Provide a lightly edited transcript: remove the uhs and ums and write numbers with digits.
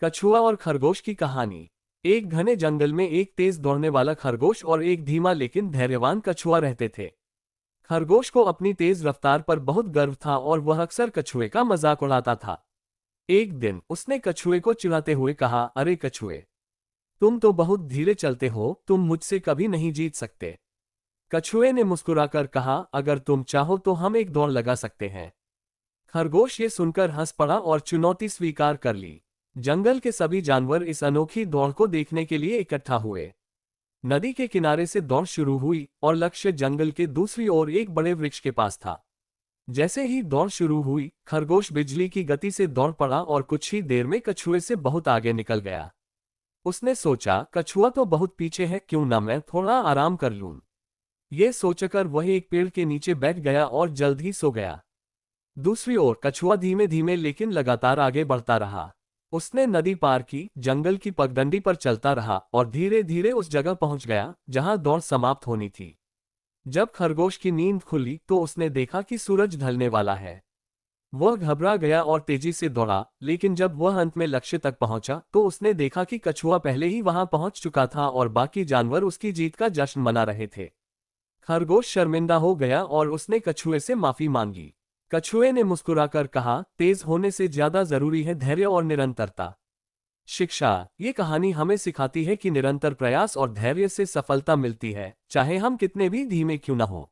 कछुआ और खरगोश की कहानी। एक घने जंगल में एक तेज दौड़ने वाला खरगोश और एक धीमा लेकिन धैर्यवान कछुआ रहते थे। खरगोश को अपनी तेज रफ्तार पर बहुत गर्व था और वह अक्सर कछुए का मजाक उड़ाता था। एक दिन उसने कछुए को चिढ़ाते हुए कहा, अरे कछुए, तुम तो बहुत धीरे चलते हो, तुम मुझसे कभी नहीं जीत सकते। कछुए ने मुस्कुराकर कहा, अगर तुम चाहो तो हम एक दौड़ लगा सकते हैं। खरगोश ये सुनकर हंस पड़ा और चुनौती स्वीकार कर ली। जंगल के सभी जानवर इस अनोखी दौड़ को देखने के लिए इकट्ठा हुए। नदी के किनारे से दौड़ शुरू हुई और लक्ष्य जंगल के दूसरी ओर एक बड़े वृक्ष के पास था। जैसे ही दौड़ शुरू हुई, खरगोश बिजली की गति से दौड़ पड़ा और कुछ ही देर में कछुए से बहुत आगे निकल गया। उसने सोचा, कछुआ तो बहुत पीछे है, क्यों ना मैं थोड़ा आराम कर लूं। ये सोचकर वह एक पेड़ के नीचे बैठ गया और जल्द ही सो गया। दूसरी ओर कछुआ धीमे धीमे लेकिन लगातार आगे बढ़ता रहा। उसने नदी पार की, जंगल की पगडंडी पर चलता रहा और धीरे धीरे उस जगह पहुंच गया जहां दौड़ समाप्त होनी थी। जब खरगोश की नींद खुली तो उसने देखा कि सूरज ढलने वाला है। वह घबरा गया और तेजी से दौड़ा, लेकिन जब वह अंत में लक्ष्य तक पहुंचा तो उसने देखा कि कछुआ पहले ही वहां पहुंच चुका था और बाकी जानवर उसकी जीत का जश्न मना रहे थे। खरगोश शर्मिंदा हो गया और उसने कछुए से माफी मांगी। कछुए ने मुस्कुराकर कहा, तेज होने से ज्यादा जरूरी है धैर्य और निरंतरता। शिक्षा। ये कहानी हमें सिखाती है कि निरंतर प्रयास और धैर्य से सफलता मिलती है, चाहे हम कितने भी धीमे क्यों न हो।